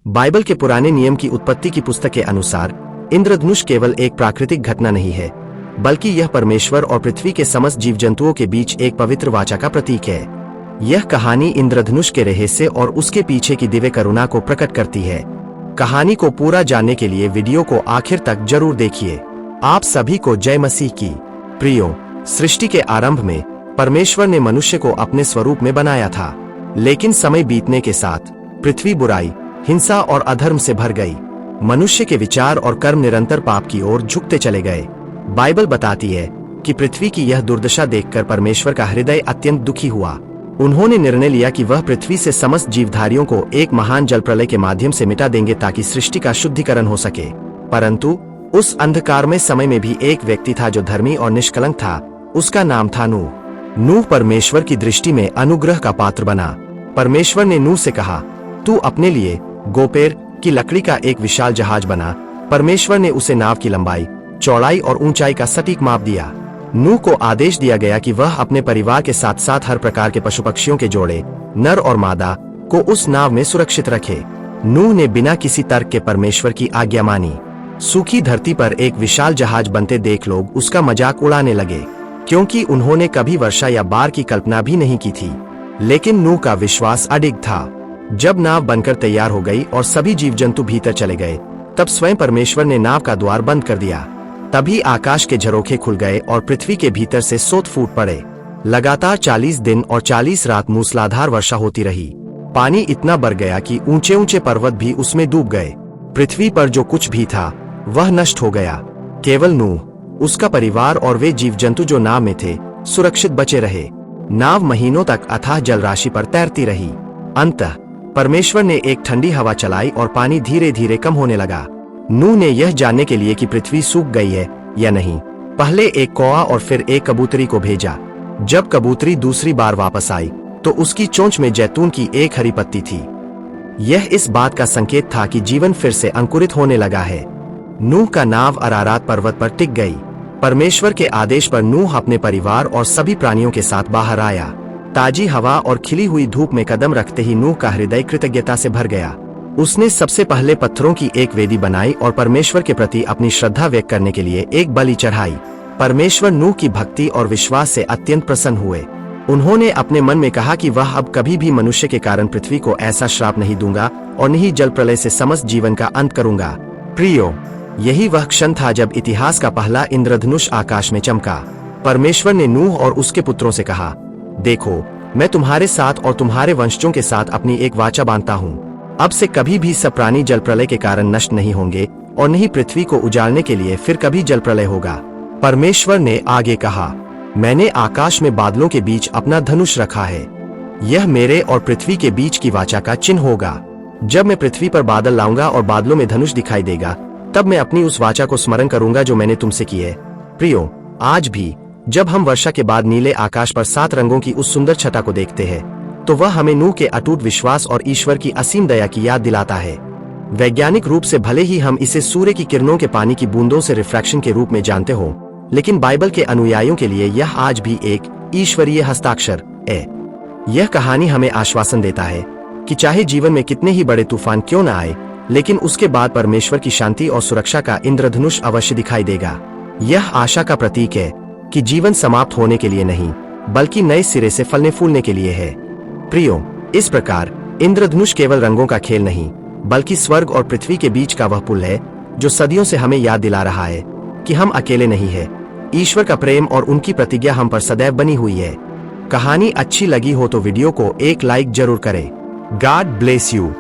Bible के पुराने नियम की उत्पत्ति की पुस्तक के अनुसार इंद्रधनुष केवल एक प्राकृतिक घटना नहीं है, बल्कि यह परमेश्वर और पृथ्वी के समस्त जीव जंतुओं के बीच एक पवित्र वाचा का प्रतीक है। यह कहानी इंद्रधनुष के रहस्य और उसके पीछे की दिव्य करुणा को प्रकट करती है। कहानी को पूरा जानने के लिए वीडियो को आखिर तक जरूर देखिए। आप सभी को जय मसीह की। प्रियो, सृष्टि के आरंभ में परमेश्वर ने मनुष्य को अपने स्वरूप में बनाया था, लेकिन समय बीतने के साथ पृथ्वी बुराई, हिंसा और अधर्म से भर गई। मनुष्य के विचार और कर्म निरंतर पाप की ओर झुकते चले गए। बाइबल बताती है कि पृथ्वी की यह दुर्दशा देखकर परमेश्वर का हृदय अत्यंत दुखी हुआ। उन्होंने निर्णय लिया कि वह पृथ्वी से समस्त जीवधारियों को एक महान जल प्रलय के माध्यम से मिटा देंगे ताकि सृष्टि का शुद्धिकरण हो सके। परंतु उस अंधकारमय समय में भी एक व्यक्ति था जो धर्मी और निष्कलंक था। उसका नाम था नूह। नूह परमेश्वर की दृष्टि में अनुग्रह का पात्र बना। परमेश्वर ने नूह से कहा, तू अपने लिए गोपेर की लकड़ी का एक विशाल जहाज बना। परमेश्वर ने उसे नाव की लंबाई, चौड़ाई और ऊंचाई का सटीक माप दिया। नूह को आदेश दिया गया कि वह अपने परिवार के साथ साथ हर प्रकार के पशु पक्षियों के जोड़े, नर और मादा, को उस नाव में सुरक्षित रखे। नूह ने बिना किसी तर्क के परमेश्वर की आज्ञा मानी। सूखी धरती पर एक विशाल जहाज बनते देख लोग उसका मजाक उड़ाने लगे, क्योंकि उन्होंने कभी वर्षा या बाढ़ की कल्पना भी नहीं की थी। लेकिन नूह का विश्वास अडिग था। जब नाव बनकर तैयार हो गई और सभी जीव जंतु भीतर चले गए, तब स्वयं परमेश्वर ने नाव का द्वार बंद कर दिया। तभी आकाश के झरोखे खुल गए और पृथ्वी के भीतर से सोत फूट पड़े। लगातार 40 दिन और 40 रात मूसलाधार वर्षा होती रही। पानी इतना बढ़ गया कि ऊंचे ऊंचे पर्वत भी उसमें डूब गए। पृथ्वी पर जो कुछ भी था वह नष्ट हो गया। केवल नूह, उसका परिवार और वे जीव जंतु जो नाव में थे सुरक्षित बचे रहे। नाव महीनों तक अथाह जल राशि पर तैरती रही। अंततः परमेश्वर ने एक ठंडी हवा चलाई और पानी धीरे धीरे कम होने लगा। नूह ने यह जानने के लिए कि पृथ्वी सूख गई है या नहीं, पहले एक कौवा और फिर एक कबूतरी को भेजा। जब कबूतरी दूसरी बार वापस आई तो उसकी चोंच में जैतून की एक हरी पत्ती थी। यह इस बात का संकेत था कि जीवन फिर से अंकुरित होने लगा है। नूह का नाव अरारात पर्वत पर टिक गई। परमेश्वर के आदेश पर नूह अपने परिवार और सभी प्राणियों के साथ बाहर आया। ताजी हवा और खिली हुई धूप में कदम रखते ही नूह का हृदय कृतज्ञता से भर गया। उसने सबसे पहले पत्थरों की एक वेदी बनाई और परमेश्वर के प्रति अपनी श्रद्धा व्यक्त करने के लिए एक बलि चढ़ाई। परमेश्वर नूह की भक्ति और विश्वास से अत्यंत प्रसन्न हुए। उन्होंने अपने मन में कहा कि वह अब कभी भी मनुष्य के कारण पृथ्वी को ऐसा श्राप नहीं दूंगा और न ही जल प्रलय से समस्त जीवन का अंत करूंगा। प्रियो, यही वह क्षण था जब इतिहास का पहला इंद्रधनुष आकाश में चमका। परमेश्वर ने नूह और उसके पुत्रों से कहा, देखो, मैं तुम्हारे साथ और तुम्हारे वंशजों के साथ अपनी एक वाचा बांधता हूँ। अब से कभी भी सब प्राणी जल प्रलय के कारण नष्ट नहीं होंगे और न ही पृथ्वी को उजाड़ने के लिए फिर कभी जल प्रलय होगा। परमेश्वर ने आगे कहा, मैंने आकाश में बादलों के बीच अपना धनुष रखा है। यह मेरे और पृथ्वी के बीच की वाचा का चिन्ह होगा। जब मैं पृथ्वी पर बादल लाऊंगा और बादलों में धनुष दिखाई देगा, तब मैं अपनी उस वाचा को स्मरण करूंगा जो मैंने तुमसे की है। प्रियो, आज भी जब हम वर्षा के बाद नीले आकाश पर 7 रंगों की उस सुंदर छटा को देखते हैं, तो वह हमें नूह के अटूट विश्वास और ईश्वर की असीम दया की याद दिलाता है। वैज्ञानिक रूप से भले ही हम इसे सूर्य की किरणों के पानी की बूंदों से रिफ्रैक्शन के रूप में जानते हो, लेकिन बाइबल के अनुयायियों के लिए यह आज भी एक ईश्वरीय हस्ताक्षर है। यह कहानी हमें आश्वासन देता है कि चाहे जीवन में कितने ही बड़े तूफान क्यों न आए, लेकिन उसके बाद परमेश्वर की शांति और सुरक्षा का इंद्रधनुष अवश्य दिखाई देगा। यह आशा का प्रतीक है कि जीवन समाप्त होने के लिए नहीं, बल्कि नए सिरे से फलने फूलने के लिए है। प्रियो, इस प्रकार इंद्रधनुष केवल रंगों का खेल नहीं, बल्कि स्वर्ग और पृथ्वी के बीच का वह पुल है जो सदियों से हमें याद दिला रहा है कि हम अकेले नहीं हैं। ईश्वर का प्रेम और उनकी प्रतिज्ञा हम पर सदैव बनी हुई है। कहानी अच्छी लगी हो तो वीडियो को एक लाइक जरूर करें। God bless you.